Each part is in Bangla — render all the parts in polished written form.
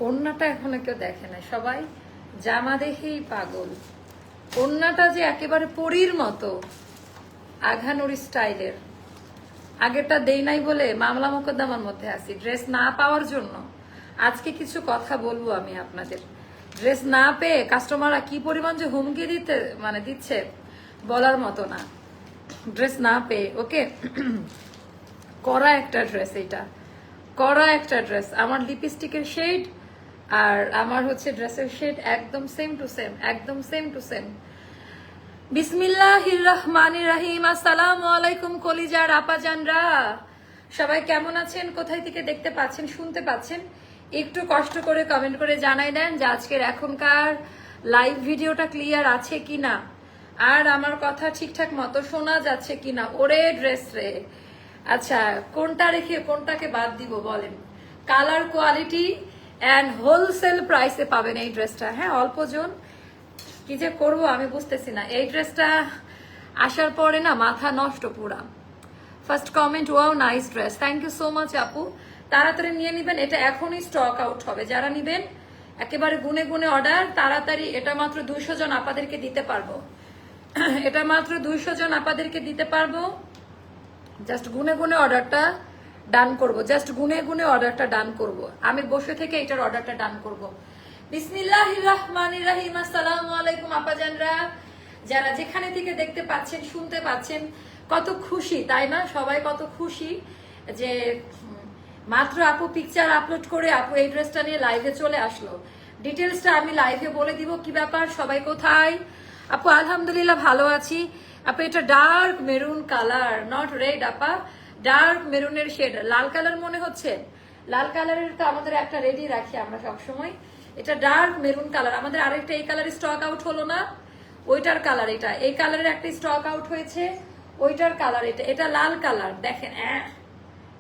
ওড়নাটা এখনো কেউ দেখে না, সবাই জামা দেখেই পাগল। ওড়নাটা যে একেবারে পরীর মতো, আঘানুরি স্টাইলের। আগেরটা দেই নাই বলে মামলা মোকদ্দমার মধ্যে আছি ড্রেস না পাওয়ার জন্য। আজকে কিছু কথা বলবো আমি আপনাদের। ড্রেস না পেয়ে কাস্টমাররা কি পরিমাণ যে হুমকি দিচ্ছে বলার মতো না। ড্রেস না পেয়ে ওকে করা একটা ড্রেস, এটা করা একটা ড্রেস। আমার লিপস্টিকের শেড আর আমার হচ্ছে ড্রেসের শেড একদম সেম টু সেম, একদম সেম টু সেম। বিসমিল্লাহির রহমানির রহিম। আসসালামু আলাইকুম কলিজার আপাজানরা, সবাই কেমন আছেন? কোথায় থেকে দেখতে পাচ্ছেন, শুনতে পাচ্ছেন? একটু কষ্ট করে কমেন্ট করে জানাই দেন যে আজকের এখনকার লাইভ ভিডিওটা ক্লিয়ার আছে কিনা, আর আমার কথা ঠিকঠাক মতো শোনা যাচ্ছে কিনা। ওরে ড্রেস রে, আচ্ছা কোনটা রেখে কোনটাকে বাদ দিব বলেন? কালার, কোয়ালিটি অ্যান্ড হোলসেল প্রাইসে পাবেন এই ড্রেসটা। হ্যাঁ, অল্প জন কি যে করবো আমি বুঝতেছি না। এই ড্রেসটা আসার পরে না মাথা নষ্ট পুরা। First comment, wow nice dress, thank you so much আপু। তাড়াতাড়ি নিয়ে নিবেন, এটা এখনই স্টক আউট হবে। যারা নিবেন একেবারে গুনে গুনে অর্ডার তাড়াতাড়ি। এটা মাত্র 200 জন আপাদেরকে দিতে পারবো। এটা মাত্র 200 জন আপাদেরকে দিতে পারবো। জাস্ট গুনে গুনে অর্ডারটা ডান করব, জাস্ট গুনে গুনে অর্ডারটা ডান করব। আমি বসে থেকে এটার অর্ডারটা ডান করব। বিসমিল্লাহির রহমানির রহিম। আসসালামু আলাইকুম আপাজানরা, যারা যেখানে থেকে দেখতে পাচ্ছেন শুনতে পাচ্ছেন। কত খুশি তাই না? সবাই কত খুশি যে মাত্র আপু পিকচার আপলোড করে আপু এই ড্রেসটা নিয়ে লাইভে চলে আসলো। ডিটেলসটা আমি লাইভে বলে দিব। কি ব্যাপার, সবাই কোথায়? আপু আলহামদুলিল্লাহ ভালো আছি। আপু এটা dark maroon colour, not red আপা, ডার্ক মেরুনের শেড। লাল কালার মনে হচ্ছে? লাল কালারের তো আমাদের একটা রেডি রাখি আমরা সবসময়। এটা ডার্ক মেরুন কালার। আমাদের আরেকটা এই কালারের স্টক আউট হলো না, ওইটার কালার এটা। এই কালারের একটা স্টক আউট হয়েছে, ওইটার কালার এটা। এটা লাল কালার, দেখেন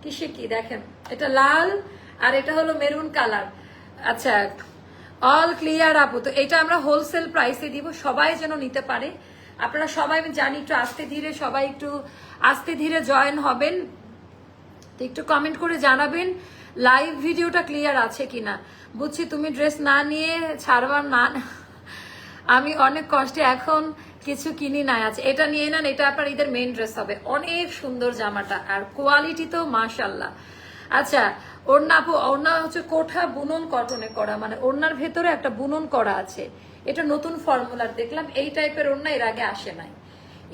কিসে কি দেখেন, এটা লাল আর এটা হলো মেরুন কালার। আচ্ছা অল ক্লিয়ার আপু। তো এটা আমরা হোলসেল প্রাইসে দিব, সবাই যেন নিতে পারে। আপনারা সবাই, আমি জানি একটু আস্তে ধীরে, সবাই একটু আস্তে ধীরে জয়েন হবেন। তো একটু কমেন্ট করে জানাবেন লাইভ ভিডিওটা ক্লিয়ার আছে কিনা। বুঝছি তুমি ড্রেস না নিয়ে ছাড়বার না, আমি অনেক কষ্টে এখন কিছু কিনি না। আছে এটা নিয়ে নেন, এটা আপনার ঈদের মেইন ড্রেস হবে। অনেক সুন্দর জামাটা, আর কোয়ালিটি তো মাশাল্লাহ। আচ্ছা ওড়না আপু, ওড়না হচ্ছে কোঠা বুনন কটনে করা, মানে ওড়নার ভেতরে একটা বুনন করা আছে। এটা নতুন ফর্মুলার দেখলাম। এই টাইপের ওড়না এর আগে আসে নাই,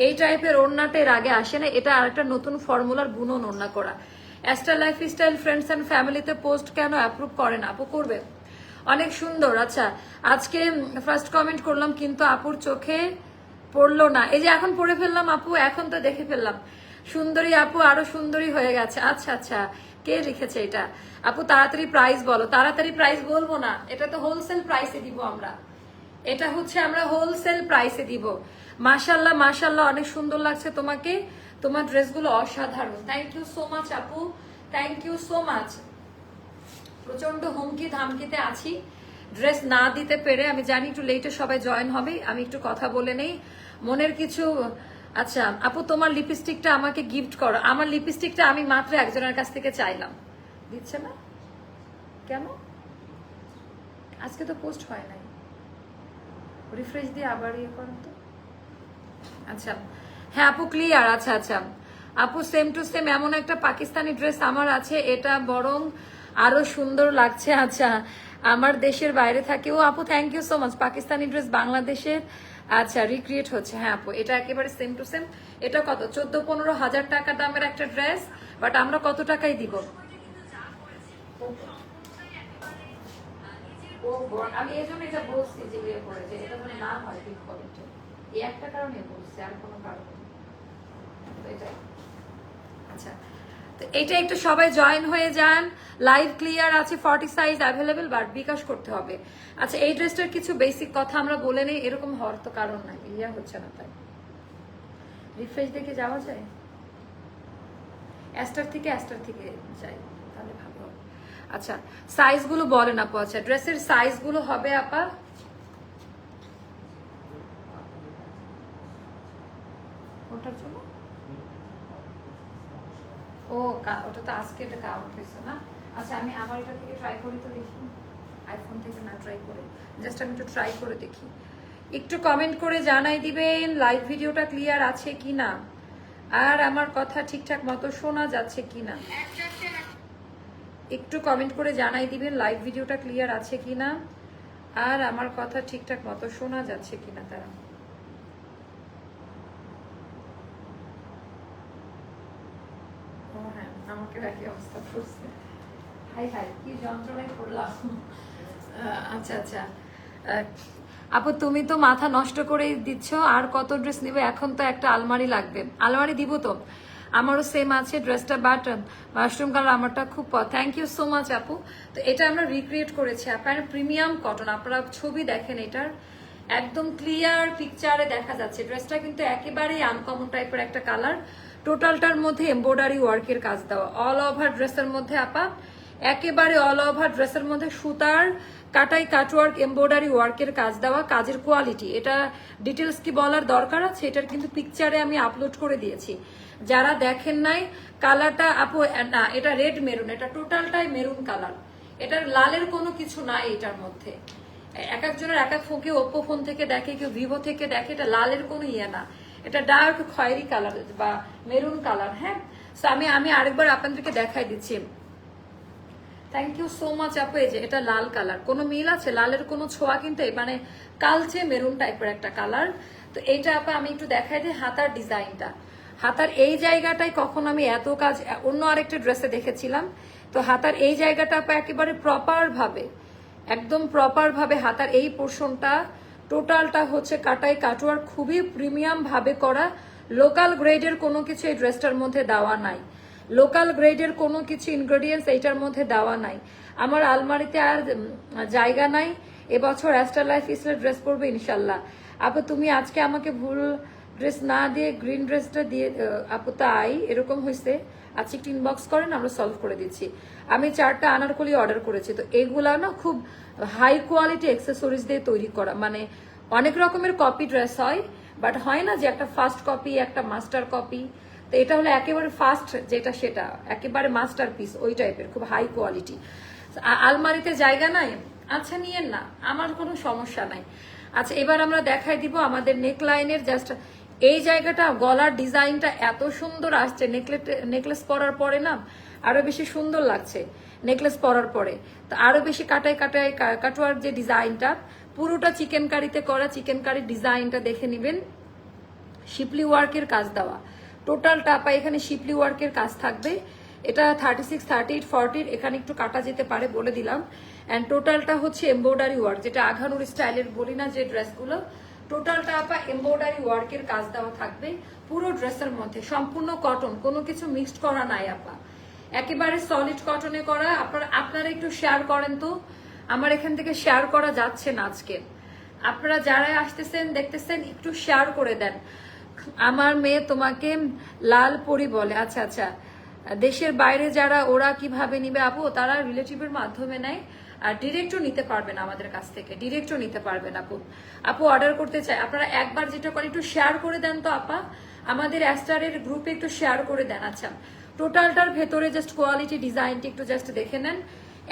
এই টাইপের ওড়নাটা এর আগে আসে না। এটা আরেকটা নতুন ফর্মুলার বুনন ওড়না করা। অ্যাস্টার লাইফস্টাইল ফ্রেন্ডস অ্যান্ড ফ্যামিলিতে পোস্ট কেন অ্যাপ্রুভ করেন? আপু করবে, অনেক সুন্দর। আচ্ছা আজকে ফার্স্ট কমেন্ট করলাম কিন্তু আপুর চোখে পড়লো না। এই যে এখন পড়ে ফেললাম আপু, এখন তো দেখে ফেললাম। সুন্দরী আপু আরো সুন্দরী হয়ে গেছে। আচ্ছা আচ্ছা, কে লিখেছে এটা? আপু তাড়াতাড়ি প্রাইস বলো। তাড়াতাড়ি প্রাইস বলবো না, এটা তো হোলসেল প্রাইসে দিব আমরা। এটা হচ্ছে আমরা হোলসেল প্রাইসে দিব। মাশাল্লাহ মাশাল্লাহ, অনেক সুন্দর লাগছে তোমাকে, তোমার ড্রেসগুলো অসাধারণ। থ্যাংক ইউ সো মাচ আপু, থ্যাংক ইউ সো মাচ। প্রচন্ড হুমকি ধামকিতে আছি ড্রেস না দিতে পেরে। আমি জানি একটু লেটে সবাই জয়েন হবে, আমি একটু কথা বলে নেই মনের কিছু। আচ্ছা আপু তোমার লিপস্টিকটা আমাকে গিফট করো। আমার লিপস্টিকটা আমি মাত্র একজনের কাছ থেকে চাইলাম, দিচ্ছে না কেন? আজকে তো পোস্ট হয় নাই, রিফ্রেশ দিয়ে আবার ইয়ে করো তো। আচ্ছা হ্যাঁ আপু ক্লিয়ার। আচ্ছা আচ্ছা আপু সেম টু সেম এমন একটা পাকিস্তানি ড্রেস আমার আছে, এটা বরং আরো সুন্দর লাগছে। আচ্ছা আমার দেশের বাইরে থাকে। ও আপু thank you so much. Pakistani dress বাংলাদেশের আচ্ছা রিক্রিয়েট হচ্ছে। হ্যাঁ আপু এটা একেবারে সেম টু সেম। এটা কত 14-15 হাজার টাকা দামের একটা ড্রেস, বাট আমরা কত টাকায় দিব? আমি এই জন্য এটা বলছি যে বিয়ে করে যে এটা মানে না হয় ঠিক কোয়ালিটি, এই একটা কারণে বলছি, আর কোনো কারণ নেই। এটাই। আচ্ছা তো এটা একটু সবাই জয়েন হয়ে যান। লাইভ ক্লিয়ার আছে, 40 সাইজ অ্যাভেলেবেল, বাট বিকাশ করতে হবে। আচ্ছা এই ড্রেসটার কিছু বেসিক কথা আমরা বলে নেই, এরকম হওয়ার তো কারণ নাই, ইয়া হচ্ছে না তাই। রিফ্রেশ দেখে যাওয়া যায়, অ্যাস্টার থেকে যাই তাহলে ভালো হবে। আচ্ছা সাইজগুলো বলেন আপু। আচ্ছা ড্রেসের সাইজগুলো হবে আপা ওটার জন্য। ও ওটা তো আজকে এটা কাউন্ট হয়েছে না। আচ্ছা আমি আমার এটা থেকে ট্রাই করি তো দেখি। আইফোন থেকে না ট্রাই করে, জাস্ট আমি একটু ট্রাই করে দেখি। একটু কমেন্ট করে জানাই দিবেন লাইভ ভিডিওটা ক্লিয়ার আছে কিনা, আর আমার কথা ঠিকঠাক মতো শোনা যাচ্ছে কিনা। একটু কমেন্ট করে জানাই দিবেন লাইভ ভিডিওটা ক্লিয়ার আছে কিনা, আর আমার কথা ঠিকঠাক মতো শোনা যাচ্ছে কিনা। তারা হ্যাঁ, আমাকে একই অবস্থা করছে। হাই হাই, কি যন্ত্রণায় পড়লাম। আচ্ছা আচ্ছা আপু, তুমি তো মাথা নষ্ট করে দিচ্ছ। আর কত ড্রেস নিবে? এখন তো একটা আলমারি লাগবে। আলমারি দিব তো, আমারও সেম আছে ড্রেসটা, বাট মাশরুম কালার আমারটা খুব। থ্যাংক ইউ সো মাচ আপু। তো এটা আমরা রিক্রিয়েট করেছি আপনার প্রিমিয়াম কটন। আপনারা ছবি দেখেন, এটার একদম ক্লিয়ার পিকচারে দেখা যাচ্ছে ড্রেসটা কিন্তু একেবারেই আনকমন টাইপের একটা কালার। টোটালটার মধ্যে এমব্রয়ডারি ওয়ার্কের কাজ দেওয়া, অল ওভার ড্রেসের মধ্যে আপা একেবারে অল ওভার ড্রেসের মধ্যে সুতার কাটাই কাটওয়ার্ক এমব্রয়ডারি ওয়ার্কের কাজ দেওয়া। কাজের কোয়ালিটি, এটা ডিটেলস কি বলার দরকার আছে? এটার কিন্তু পিকচারে আমি আপলোড করে দিয়েছি, যারা দেখেন নাই। কালারটা আপু না, এটা রেড মেরুন, এটা টোটালটাই মেরুন কালার। এটার লালের কোনো কিছু নাই এটার মধ্যে। এক একজনের এক এক ফোকে, ওপ্পো ফোন থেকে দেখে, কেউ ভিভো থেকে দেখে, এটা লালের কোনো ইয়ে না, এটা ডার্ক খয়েরি কালার বা মেরুন কালার। হ্যাঁ, তো আমি আরেকবার আপনাদেরকে দেখাই দিচ্ছি। থ্যাংক ইউ সো মাচ আপু। এই যে এটা লাল কালার, কোনো মিল আছে? লালের কোনো ছোঁয়া কিন্তু মানে কালচে মেরুন টাইপের একটা কালার। তো এইটা আপা আমি একটু দেখাই দিই হাতার ডিজাইনটা। হাতার এই জায়গাটাই কখন আমি এত কাজ অন্য আরেকটা ড্রেসে দেখেছিলাম। তো হাতার এই জায়গাটা আপা একেবারে প্রপার ভাবে, একদম প্রপার ভাবে হাতার এই পোর্শনটা টোটালটা হচ্ছে কাটাই কাটওয়ার, খুবই প্রিমিয়াম ভাবে করা। লোকাল গ্রেডের কোনো কিছু এই ড্রেসটার মধ্যে দেওয়া নাই, লোকাল গ্রেডের কোনো কিছু ইনগ্রেডিয়েন্টস এইটার মধ্যে দেওয়া নাই। আমার আলমারিতে আর জায়গা নাই। এবছর অ্যাস্টার লাইফ ইসের ড্রেস পরবে ইনশাল্লাহ। আপু তুমি আজকে আমাকে ভুল ড্রেস না দিয়ে গ্রিন ড্রেসটা দিয়ে, আপু তাই এরকম হয়েছে। আজকে একটু ইনবক্স করেন, আমরা সলভ করে দিচ্ছি। আমি 4টা আনারকলি অর্ডার করেছি। তো এগুলা না খুব হাই কোয়ালিটি অ্যাক্সেসরিজ দিয়ে তৈরি করা, মানে অনেক রকমের কপি ড্রেস হয়, বাট হয় না যে একটা ফার্স্ট কপি একটা মাস্টার কপি। তো এটা হলো একেবারে ফার্স্ট যেটা, সেটা একেবারে মাস্টার পিস ওই টাইপের, খুব হাই কোয়ালিটি। আলমারিতে জায়গা নাই, আচ্ছা নিয়েন না, আমার কোনো সমস্যা নাই। আচ্ছা এবার আমরা দেখাই দিব আমাদের নেকলাইনের জাস্ট এই জায়গাটা, গলার ডিজাইনটা এত সুন্দর আসছে। নেকলেস পরার পরে না আরো বেশি সুন্দর লাগছে, নেকলেস পরার পরে তো আরো বেশি কাটাই কাটাই কাটওয়ার যে ডিজাইনটা, পুরোটা চিকেন কারিতে করা। চিকেন কারির ডিজাইনটা দেখে নিবেন, শিপলি ওয়ার্কের কাজ দেওয়া টোটালটা আপা। এখানে শিপলি ওয়ার্কের কাজ থাকবে। এটা 36, 38, 40 এখানে একটু কাটা যেতে পারে বলে দিলাম। অ্যান্ড টোটালটা হচ্ছে এমব্রয়ডারি ওয়ার্ক, যেটা আঘানুর স্টাইলের বলি না যে ড্রেসগুলো, টোটালটা আপা এমব্রয়ডারি ওয়ার্কের কাজ দেওয়া থাকবে পুরো ড্রেসের মধ্যে। সম্পূর্ণ কটন, কোনো কিছু মিক্সড করা নাই আপা, একেবারে সলিড কটনে করা। আপনারা একটু শেয়ার করেন তো, আমার এখান থেকে শেয়ার করা যাচ্ছে না আজকে। আপনারা যারাই আসতেছেন দেখতেছেন একটু শেয়ার করে দেন। আমার মেয়ে তোমাকে লাল পরি বলে। আচ্ছা আচ্ছা, দেশের বাইরে যারা, ওরা কিভাবে নিবে আপু? তারা রিলেটিভের মাধ্যমে নেয়, আর ডিরেক্টও নিতে পারবেন আমাদের কাছ থেকে, ডিরেক্টও নিতে পারবেন আপু। আপু অর্ডার করতে চাই, আপনারা একবার যেটা করেন একটু শেয়ার করে দেন তো আপা, আমাদের অ্যাস্টারের গ্রুপে একটু শেয়ার করে দেন। আচ্ছা টোটালটার ভেতরে জাস্ট কোয়ালিটি ডিজাইনটি একটু জাস্ট দেখে নেন,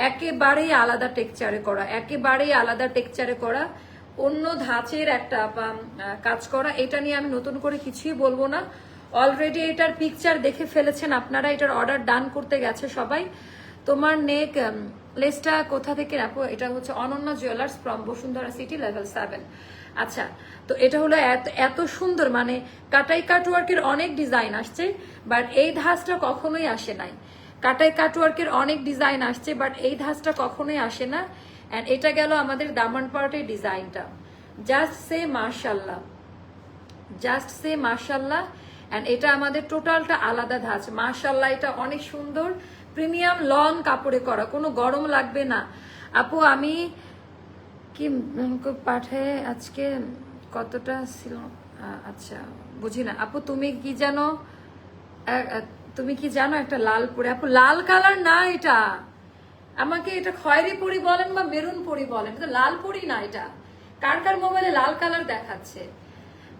একেবারেই আলাদা টেক্সচারে করা, একেবারেই আলাদা টেক্সচারে করা, অন্য ধাঁচের একটা কাজ করা। এটা নিয়ে আমি নতুন করে কিছুই বলবো না, অলরেডি এটার পিকচার দেখে ফেলেছেন আপনারা, এটার অর্ডার ডান করতে গেছে সবাই। তোমার নেক লেসটা কোথা থেকে আপু? এটা হচ্ছে অনন্য jewellers from Bashundhara city level 7। আচ্ছা তো এটা হলো এত সুন্দর, মানে কাটাই কাটওয়ার্কের অনেক ডিজাইন আসছে, বাট এই ধাঁচটা কখনোই আসে নাই। কাটাই কাটওয়ার্কের অনেক ডিজাইন আসছে, বাট এই ধাঁচটা কখনোই আসে না। এন্ড এটা গেল আমাদের দামান পার্টের ডিজাইনটা, জাস্ট সে মাশাল্লাহ, জাস্ট সে মাশাল্লাহ। এন্ড এটা আমাদের টোটালটা আলাদা ধাঁচ, মাশাল্লাহ। এটা অনেক সুন্দর প্রিমিয়াম লং কাপড়ে করা, কোনো গরম লাগবে না আপু। আমি কি পাঠায় আজকে কতটা ছিল? আচ্ছা বুঝি না আপু, তুমি কি জানো, তুমি কি জানো একটা লাল পরি? আপু লাল কালার না এটা, আমাকে এটা খয়েরি পরি বলেন বা মেরুন পরি বলেন, এটা লাল পরি না। এটা কার কার মোবাইলে লাল কালার দেখাচ্ছে?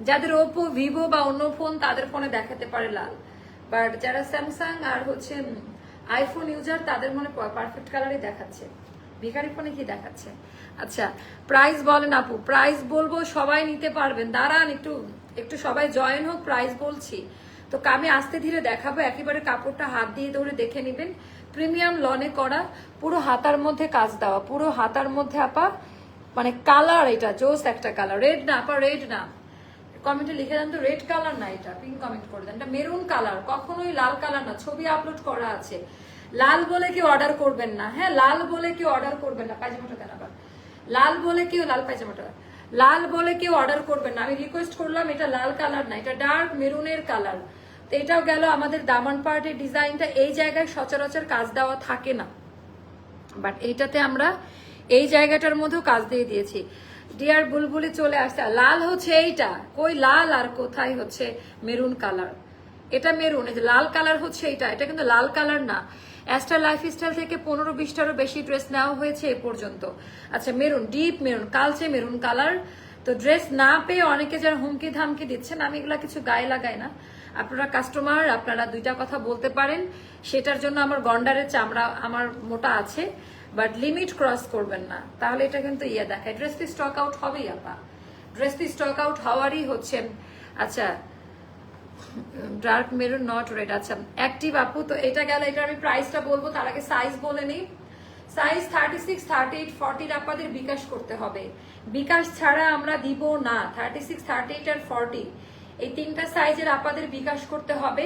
যাদের ওপো ভিভো বা অন্য ফোন তাদের ফোনে দেখাতে পারে লাল, বাট যারা স্যামসাং আর হচ্ছে আইফোন ইউজার তাদের মনে পারফেক্ট কালারই দেখাচ্ছে। ভিখারি ফোনে কি দেখাচ্ছে? আচ্ছা প্রাইস বলেন আপু। প্রাইস বলবো, সবাই নিতে পারবেন, দাঁড়ান একটু একটু সবাই জয়েন হোক, প্রাইস বলছি। তো আমি আস্তে ধীরে দেখাবো, একেবারে কাপড়টা হাত দিয়ে ধরে দেখে নেবেন। প্রিমিয়াম লনে করা, পুরো হাতার মধ্যে কাজ দেওয়া, পুরো হাতার মধ্যে আপা মানে কালার, এটা জোস একটা কালার। রেড না আপা, রেড না, কমেন্টে লিখে দেন তো রেড কালার না, এটা পিঙ্ক কমেন্ট করে দেন। এটা মেরুন কালার, কখনোই লাল কালার না, ছবি আপলোড করা আছে। লাল বলে কেউ অর্ডার করবেন না, হ্যাঁ লাল বলে কেউ অর্ডার করবেন না। পায়জামাটা দেন আবার, লাল বলে কেউ, লাল পায়জামাটা, লাল বলে কেউ অর্ডার করবেন না। আমি রিকোয়েস্ট করলাম, এটা লাল কালার না, এটা ডার্ক মেরুনের কালার। তো এটাও গেল আমাদের দামান পার্টের ডিজাইনটা। এই জায়গায় সচরাচর কাজ দেওয়া থাকে না, বাট এইটাতে আমরা এই জায়গাটার মধ্যেও কাজ দিয়ে দিয়েছি। ডিয়ার বুলবুলি চলে আসছে। লাল হচ্ছে এইটা, কই লাল আর কোথায় হচ্ছে মেরুন কালার। এটা মেরুন, এই যে লাল কালার হচ্ছে এইটা, এটা কিন্তু লাল কালার না। অ্যাস্টার লাইফস্টাইল থেকে 15-20টারও বেশি ড্রেস নেওয়া হয়েছে এ পর্যন্ত। আচ্ছা মেরুন, ডিপ মেরুন, কালচে মেরুন কালার। তো ড্রেস না পেয়ে অনেকে যারা হুমকি ধামকি দিচ্ছেন, আমি এগুলা কিছু গায়ে লাগাই না। আপনারা কাস্টমার, আপনারা দুইটা কথা বলতে পারেন, সেটার জন্য আমার গন্ডারের চামড়া আমার মোটা আছে, বাট লিমিট ক্রস করবেন না, তাহলে এটা কিন্তু ইয়ে দেখায়। ড্রেসটি স্টক আউট হবেই আপা, ড্রেসটি স্টক আউট হওয়ারই হচ্ছেন। আচ্ছা ডার্ক মেরুন নট রেড, আচ্ছা অ্যাক্টিভ আপু। তো এটা গেল, এটা আমি প্রাইসটা বলবো, তার আগে সাইজ বলে নিই। সাইজ 36, 38, 40 আপনাদের বিকাশ করতে হবে, বিকাশ ছাড়া আমরা দিব না। 36, 38 আর 40 এই তিনটা সাইজের আপনাদের বিকাশ করতে হবে,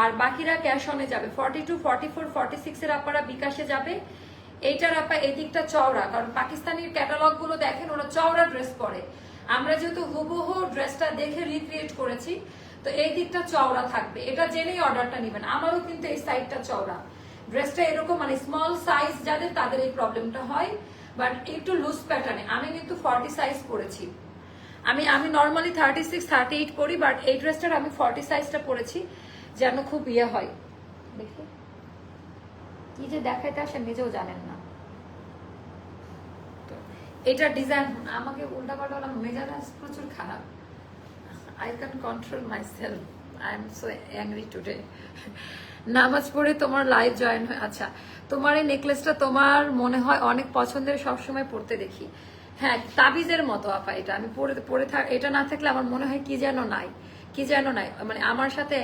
আর বাকিরা ক্যাশ অনে যাবে। 42, 44, 46 এর আপনারা বিকাশে যাবে। এইটার আপা এদিকটা চওড়া, কারণ পাকিস্তানির ক্যাটালগ গুলো দেখেন ওরা চওড়া ড্রেস পরে, আমরা যেহেতু হুবহু ড্রেসটা দেখে রিক্রিয়েট করেছি, তো এই দিকটা চওড়া থাকবে, এটা জেনেই অর্ডারটা নেবেন। আমারও কিন্তু এই সাইডটা চওড়া, ড্রেসটা এরকম মানে স্মল সাইজ যাদের তাদের এই প্রবলেমটা হয়, বাট একটু লুজ প্যাটার্নে। আমি কিন্তু 40 সাইজ পরেছি, আমি নর্মালি 36, 38 পরি, বাট এই ড্রেসটার আমি 40 সাইজটা পরেছি, যেন খুব ইয়ে হয়। দেখি কি যে দেখাইতে আসেন নিজেও জানেন না। তো এটা ডিজাইন, আমাকে উল্টা পাল্টা মেজাজ প্রচুর খারাপ। I can't control myself. I'm so angry today. নামাজ পড়ে তোমার লাইভ জয়েন হয়। আচ্ছা তোমার এই নেকলেসটা তোমার মনে হয় অনেক পছন্দের, সবসময় পড়তে দেখি। হ্যাঁ তাবিজের মতো আপা, এটা আমি পরে এটা না থাকলে আমার মনে হয় কি যেন নাই, কি যেন নাই, মানে আমার সাথে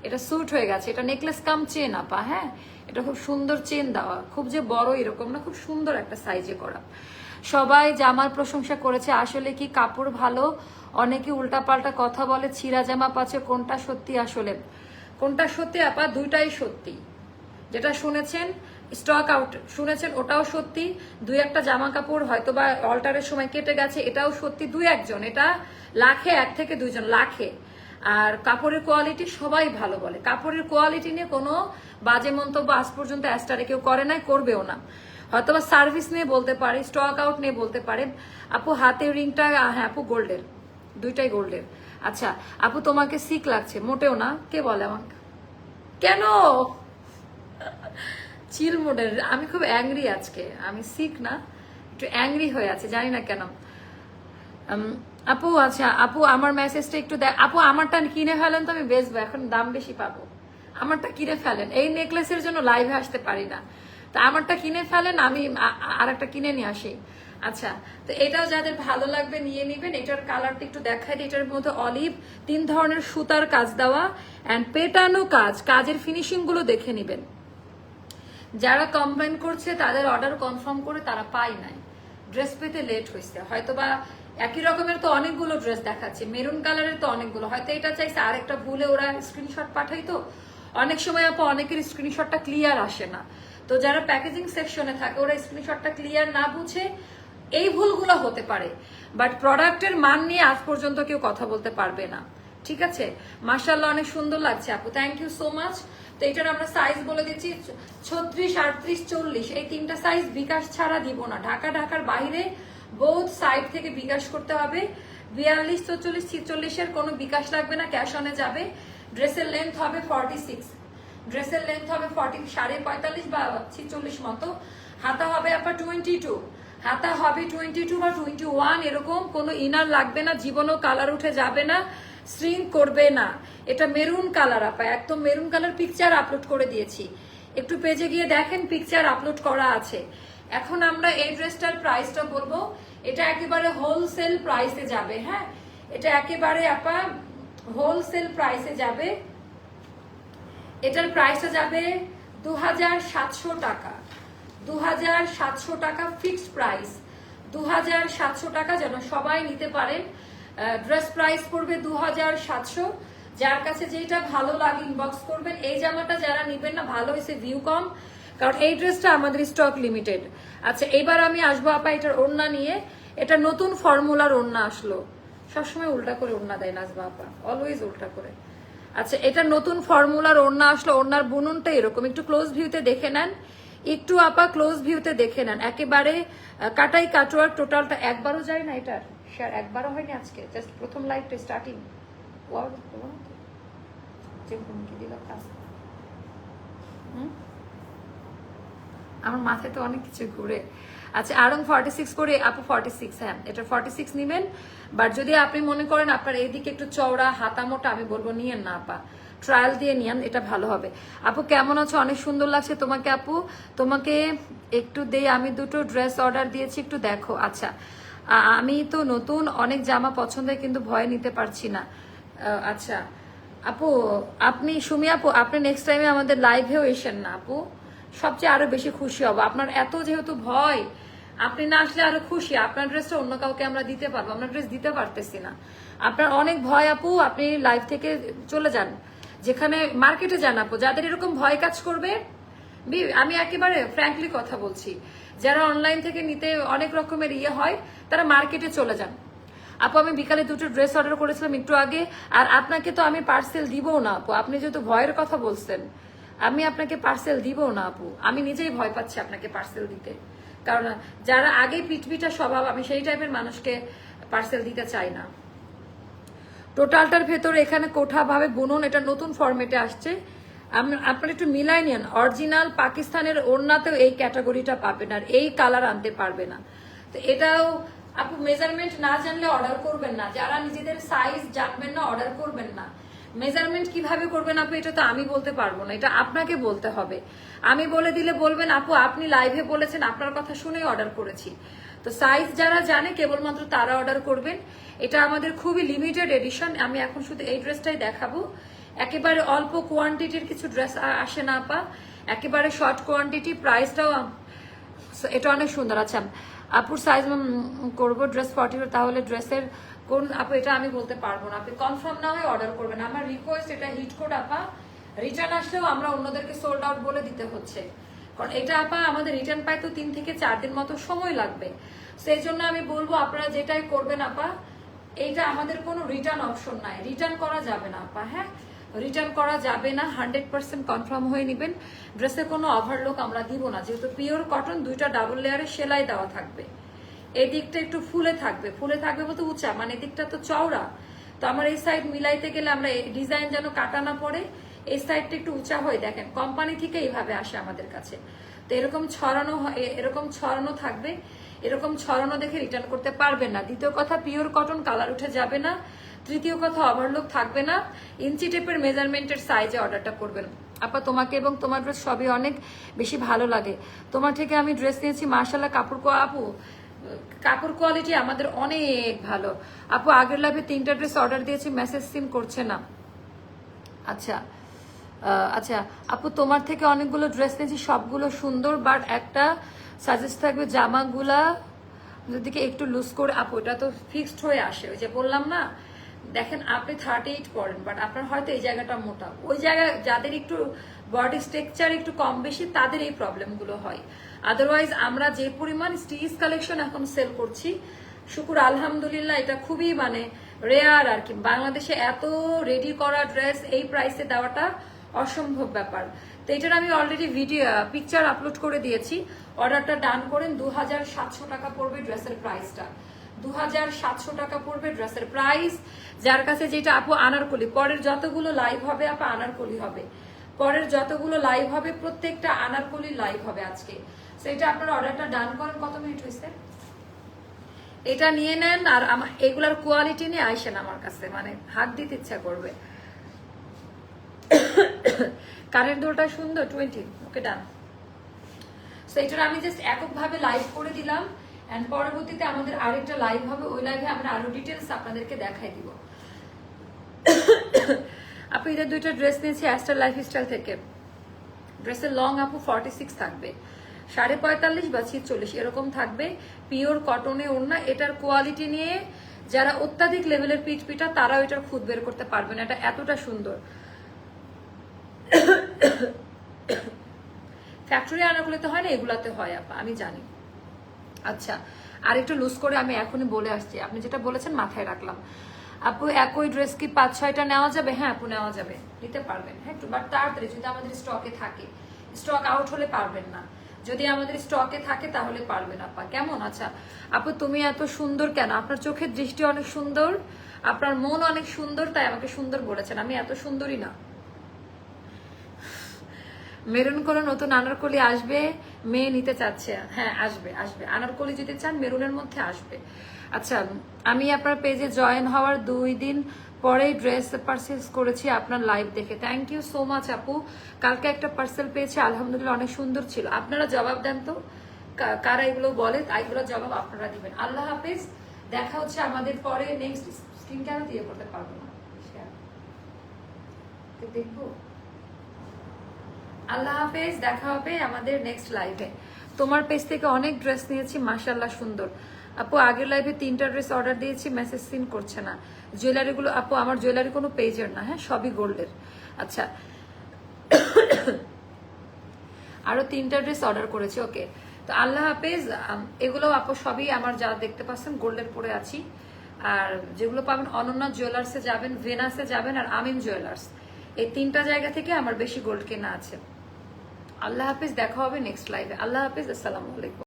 এটা স্যুট হয়ে গেছে। এটা নেকলেস কাম চেন আপা, হ্যাঁ এটা খুব সুন্দর চেন দেওয়া, খুব যে বড় এরকম না, খুব সুন্দর একটা সাইজে করা। সবাই জামার প্রশংসা করেছে, আসলে কি কাপড় ভালো? অনেকে উল্টাপাল্টা কথা বলে, ছিঁড়া জামা পাচ্ছে, কোনটা সত্যি? আসলে কোনটা সত্যি আপা? দুইটাই সত্যি। যেটা শুনেছেন স্টক আউট শুনেছেন ওটাও সত্যি, দুই একটা জামা কাপড় হয়তো বা অল্টারের সময় কেটে গেছে, এটাও সত্যি। দুই একজন, এটা লাখে 1 থেকে 2 জন, লাখে। আর কাপড়ের কোয়ালিটি সবাই ভালো বলে, কাপড়ের কোয়ালিটি নিয়ে কোনো বাজে মন্তব্য আজ পর্যন্ত অ্যাস্টারে কেউ করে নাই, করবেও না। হয়তোবা সার্ভিস নিয়ে বলতে পারে, স্টক আউট নিয়ে বলতে পারে। আপু হাতের রিংটা, হ্যাঁ আপু গোল্ডের, দুইটাই গোল্ডের। আচ্ছা আপু তোমাকে সিক লাগছে, মোটেও না। কে বলে আমাকে? কেন? চিল মোডের, আমি খুব অ্যাংরি আজকে, আমি সিক না, একটু অ্যাংরি হয়ে আছে, জানি না কেন। আপু আচ্ছা আপু আমার মেসেজটা একটু দেখ আপু, আমারটা কিনে ফেলেন তো আমি বেচবো, এখন দাম বেশি পাবো। আমারটা কিনে ফেলেন, এই নেকলেসের জন্য লাইভে আসতে পারি না, তা আমারটা কিনে ফেলেন, আমি আর একটা কিনে নিয়ে আসি। আচ্ছা তো এটাও যাদের ভালো লাগবে নিয়ে নিবেন। এটার কালারটা একটু দেখাই দিই, এটার মধ্যে অলিভ, 3 ধরনের সুতার কাজ দেওয়া অ্যান্ড পেটানো কাজ, কাজের ফিনিশিং গুলো দেখে নিবেন। যারা কমপ্লেন করছে তাদের অর্ডার কনফার্ম করে তারা পায় নাই, ড্রেস পেতে লেট হয়েছে, হয়তোবা একই রকমের তো অনেকগুলো ড্রেস দেখাচ্ছে, মেরুন কালারের তো অনেকগুলো, হয়তো এটা চাইছে আরেকটা ভুলে ওরা স্ক্রিনশট পাঠাইতো। অনেক সময় আপু অনেকের স্ক্রিনশটটা ক্লিয়ার আসে না, তো যারা প্যাকেজিং সেকশনে থাকে ওরা স্ক্রিনশটটা ক্লিয়ার না বুঝে এই ভুলগুলো হতে পারে, বাট প্রোডাক্টের মান নিয়ে আজ পর্যন্ত কেউ কথা বলতে পারবে না। ঠিক আছে, মাশাআল্লাহ অনেক সুন্দর লাগছে আপু, থ্যাংক ইউ সো মাচ। তো এটার আমরা সাইজ বলে দিচ্ছি 36, 38, 40 এই তিনটা সাইজ বিকাশ ছাড়া দিব না। ঢাকার বাইরে বোথ সাইড থেকে বিকাশ করতে হবে। 42, 44, 46 এর কোনো বিকাশ লাগবে না, ক্যাশ অনে যাবে। ড্রেসের লেন্থ হবে 46, ড্রেসের লেন্থ হবে 45 বা 46 মতো। হাতা হবে আপনার 22, হাতা হবে 22 বা 21, এরকম কোনো ইনার লাগবে না, জীবনও কালার উঠে যাবে না, শ্রিঙ্ক করবে না। এটা মেরুন কালার আপা, একদম মেরুন কালার, পিকচার আপলোড করে দিয়েছি, একটু পেজে গিয়ে দেখেন, পিকচার আপলোড করা আছে। এখন আমরা এই ড্রেসটার প্রাইসটা বলবো, এটা একেবারে হোলসেল প্রাইসে যাবে। হ্যাঁ, এটা একেবারে আপা হোলসেল প্রাইসে যাবে। এটার প্রাইসটা যাবে 2700 টাকা। 2700 টাকা ফিক্সড প্রাইস। 2700 টাকা যেন সবাই নিতে পারেন। ড্রেস প্রাইস পড়বে 2700। যার কাছে যেটা ভালো লাগে ইনবক্স করবেন। এই জামাটা যারা নিবেন না, ভালো হয়েছে ভিউ কম, কারণ এই ড্রেসটা আমাদের স্টক লিমিটেড। আচ্ছা, এবার আমি আসবো আপা এটার ওড়না নিয়ে। এটা নতুন ফর্মুলার ওড়না আসলো। সবসময় উল্টা করে ওড়না দেয় নাজবা আপা, অলওয়েজ উল্টা করে। আচ্ছা, এটা নতুন ফর্মুলার ওড়না আসলো। ওড়নার বুননটা এরকম, একটু ক্লোজ ভিউতে দেখে নেন, একটু আপা ক্লোজ ভিউতে দেখে নেন। একেবারে কাটাই কাটোয়ার, টোটালটা একবারও যায় না এটার শেয়ার, একবারও হয়নি আজকে, জাস্ট প্রথম লাইভটা স্টার্টিং। আমার মাথায় তো অনেক কিছু ঘুরে। আচ্ছা, আরং 46 করে আপু 46, হ্যাঁ এটা 46 নিবেন। বাট যদি আপনি মনে করেন আপনার এইদিকে একটু চওড়া হাতা মোটা, আমি বলবো নিয়েন না আপা, ট্রায়াল দিয়ে নিয়েন, এটা ভালো হবে। আপু কেমন আছো? অনেক সুন্দর লাগছে তোমাকে আপু। তোমাকে একটু দেই, আমি দুটো ড্রেস অর্ডার দিয়েছি, একটু দেখো। আচ্ছা, আমি তো নতুন, অনেক জামা পছন্দ কিন্তু ভয় নিতে পারছি না। আচ্ছা আপু, আপনি সুমি আপু, আপনি নেক্সট টাইমে আমাদের লাইভেও এসেন না আপু, সবচেয়ে আরো বেশি খুশি হব। আপনার এত যেহেতু ভয়, আপনি না আসলে আরো খুশি। আপনার ড্রেসটা অন্য কাউকে আমরা দিতে পারবো, আমরা ড্রেস দিতে পারতেছি না। আপনার অনেক ভয় আপু, আপনি লাইভ থেকে চলে যান, যেখানে মার্কেটে যান আপু। যাদের এরকম ভয় কাজ করবে, আমি একেবারে ফ্র্যাঙ্কলি কথা বলছি, যারা অনলাইন থেকে নিতে অনেক রকমের ইয়ে হয়, তারা মার্কেটে চলে যান আপু। আমি বিকালে দুটো ড্রেস অর্ডার করেছিলাম একটু আগে, আর আপনাকে তো আমি পার্সেল দিবও না আপু। আপনি যেহেতু ভয়ের কথা বলছেন, আমি আপনাকে পার্সেল দিবও না আপু। আমি নিজেই ভয় পাচ্ছি আপনাকে পার্সেল দিতে, কারণ যারা আগে পিটপিটা স্বভাব, আমি সেই টাইপের মানুষকে পার্সেল দিতে চাই না। টোটালটার ভেতরে এখানে কোঠা ভাবে বুনন, এটা নতুন ফরম্যাটে আসছে। আপনারা একটু মিলাই নেন। অরিজিনাল পাকিস্তানের ওড়নাতেও এই ক্যাটাগরিটা পাবেন, আর এই কালার আনতে পারবে না। তো এটাও আপু মেজারমেন্ট না জানলে অর্ডার করবেন না। যারা নিজেদের সাইজ জানবেন না, অর্ডার করবেন না। মেজারমেন্ট কিভাবে করবেন আপু, এটা তো আমি বলতে পারবো না, এটা আপনাকে বলতে হবে। আমি বলে দিলে বলবেন আপু আপনি লাইভে বলেছেন, আপনার কথা শুনেই অর্ডার করেছি। তো সাইজ যারা জানে কেবলমাত্র তারা অর্ডার করবেন। এটা আমাদের খুবই লিমিটেড এডিশন। আমি এখন শুধু এই ড্রেসটাই দেখাবো। একেবারে অল্প কোয়ান্টিটির কিছু ড্রেস আসে না আপা, একেবারে শর্ট কোয়ান্টিটি। প্রাইসটাও এটা অনেক সুন্দর। আচ্ছা আপুর সাইজ করবো ড্রেস 40, তাহলে ড্রেসের কোন আপু এটা আমি বলতে পারবো না। আপনি কনফার্ম না হয়ে অর্ডার করবেন। আমার রিকোয়েস্ট, এটা হিট কোড আপা, রিটার্ন আসলেও আমরা অন্যদেরকে সোল্ড আউট বলে দিতে হচ্ছে, কারণ এটা আপা আমাদের রিটার্ন পাই তো 3 থেকে 4 দিন মতো সময় লাগবে। সেই জন্য আমি বলবো আপনারা যেটাই করবেন আপা, এইটা আমাদের কোনো রিটার্ন অপশন নাই, রিটার্ন করা যাবে না আপা। হ্যাঁ, রিটার্ন করা যাবে না, 100% কনফার্ম হয়ে নেবেন। ড্রেসে কোনো ওভারলোক আমরা দিব না, যেহেতু পিওর কটন, 2টা ডাবল লেয়ারে সেলাই দেওয়া থাকবে। এই দিকটা একটু ফুলে থাকবে, ফুলে থাকবে বলতে উঁচা, মানে এদিকটা তো চওড়া। তো আমার এই সাইড মিলাইতে গেলে আমরা ডিজাইন যেন কাটা না পড়ে, এই সাইডটা একটু উঁচা হয়। দেখেন কোম্পানি থেকে এইভাবে আসে আমাদের কাছে। তো এরকম ছড়ানো থাকবে, এরকম ছড়ানো দেখে রিটার্ন করতে পারবেন না। দ্বিতীয় কথা, পিওর কটন, কালার উঠে যাবে না। তৃতীয় কথা, ওভারলুক থাকবে না। ইঞ্চি টেপের মেজারমেন্টের সাইজে অর্ডারটা করবেন আপা। তোমাকে এবং তোমার ড্রেস সবই অনেক বেশি ভালো লাগে। তোমার থেকে আমি ড্রেস নিয়েছি, মার্শাল্লাহ। কাপড় কোয়ালিটি আমাদের অনেক ভালো আপু। আগের লাইভে 3টা ড্রেস অর্ডার দিয়েছি, মেসেজ সিন করছে না। আচ্ছা আচ্ছা আপু, তোমার থেকে অনেকগুলো ড্রেস নিয়েছি, সবগুলো সুন্দর, বাট একটা সাজেস্ট থাকবে, জামাগুলা দিকে একটু লুজ করে। আপু এটা তো ফিক্সড হয়ে আসে, ওই যে বললাম না, দেখেন আপনি 38 পড়েন, বাট আপনার হয়তো এই জায়গাটা মোটা, ওই জায়গা যাদের একটু বডি স্ট্রাকচার একটু কম বেশি তাদের এই প্রবলেমগুলো হয়। আদারওয়াইজ আমরা যে পরিমাণ স্টিচ কালেকশন এখন সেল করছি, শুকুর আলহামদুলিল্লাহ, এটা খুবই মানে রেয়ার আর কি। বাংলাদেশে এত রেডি করা ড্রেস এই প্রাইসে দেওয়াটা অসম্ভব ব্যাপার। তো এটার আমি অলরেডি পিকচার আপলোড করে দিয়েছি। অর্ডারটা ডান করেন। 2700 টাকা পড়বে ড্রেসের প্রাইসটা, 2700 টাকা পড়বে ড্রেসের প্রাইস। যার কাছে যেটা আপু আনারকলি, পরের যতগুলো লাইভ হবে আপা আনারকলি হবে, পরের যতগুলো লাইভ হবে প্রত্যেকটা আনারকলি লাইভ হবে আজকে। সেটা আপনারা অর্ডারটা ডান করেন। কত মিনিট হয়েছে? এটা নিয়ে নেন, আর এগুলার কোয়ালিটি নিয়ে আইসেন আমার কাছে, মানে হাত দিতে ইচ্ছা করবে। কানের দোলটা সুন্দর, 20, ওকে ডান। সো এটার আমি জাস্ট এককভাবে লাইভ করে দিলাম, এন্ড পরবর্তীতে আমাদের আরেকটা লাইভ হবে, ওই লাইভে আমরা আরো ডিটেলস আপনাদেরকে দেখাই দিব। আপু এদের দুইটা ড্রেস নিয়েছি অ্যাস্টার লাইফস্টাইল থেকে। ড্রেসের লং আপু 46 থাকবে, 45.5 বা 46 এরকম থাকবে, পিওর কটনে ওড়না। এটার কোয়ালিটি নিয়ে যারা অত্যাধিক লেভেলের পিটা তারাও এটার খুদ বের করতে পারবেন, এটা এতটা সুন্দর। ফ্যাক্টরি আনাগুলোতে হয় না, এগুলাতে হয় আপা, আমি জানি। আচ্ছা, আর একটু লুজ করে আমি এখনই বলে আসছি, আপনি যেটা বলেছেন মাথায় রাখলাম। আপু একই ড্রেস কি 5-6টা নেওয়া যাবে? হ্যাঁ আপু নেওয়া যাবে, নিতে পারবেন। হ্যাঁ একটু বাট তাড়াতাড়ি, যদি আমাদের স্টকে থাকে। স্টক আউট হলে পারবেন না, যদি আমাদের স্টকে থাকে তাহলে পারবেন আপা। কেমন? আচ্ছা আপু তুমি এত সুন্দর কেন? আপনার চোখের দৃষ্টি অনেক সুন্দর, আপনার মন অনেক সুন্দর, তাই আমাকে সুন্দর বলেছেন। আমি এত সুন্দরী না। মেরুন করে নতুন আনারকলি আসবে, মেয়ে নিতে চাচ্ছে। হ্যাঁ আসবে, আসবে। আনারকলি যদি চান মেরুনের মধ্যে আসবে। আচ্ছা, আমি আপনার পেজে জয়েন হওয়ার 2 দিন পরেই ড্রেস পারচেজ করেছি আপনার লাইভ দেখে। থ্যাংক ইউ সো মাচ আপু। কালকে একটা পার্সেল পেয়েছি, আলহামদুলিল্লাহ অনেক সুন্দর ছিল। আপনারা জবাব দেন তো, কারা এগুলো বলে, এগুলো জবাব আপনারা দিবেন। আল্লাহ হাফেজ, দেখা হচ্ছে আমাদের পরে নেক্সট। স্ক্রিন কেন দিয়ে করতে পারবো না, দেখবো। আল্লাহ হাফেজ, দেখা হবে আমাদের নেক্সট লাইভে। তোমার পেজ থেকে অনেক ড্রেস নিয়েছি, মাশাআল্লাহ সুন্দর। আপু আগের লাইভে 3টা ড্রেস অর্ডার দিয়েছি, মেসেজ সিন করছে না। জুয়েলারিগুলো আপু আমার জুয়েলারি কোনো পেজের না, হ্যাঁ সবই গোল্ডের। আচ্ছা, আরো 3টা ড্রেস অর্ডার করেছি। ওকে, তো আল্লাহ হাফেজ। এগুলো আপু সবই আমার যা দেখতে পাচ্ছেন গোল্ডের পরে আছি। আর যেগুলো পাবেন অনন্যা জুয়েলার্সে যাবেন, ভেনাসে যাবেন, আর আমিন জুয়েলার্স, এই 3টা জায়গা থেকে আমার বেশি গোল্ড কেনা আছে। আল্লাহ হাফেজ, দেখা হবে নেক্সট লাইভে। আল্লাহ হাফেজ, আসসালামু আলাইকুম।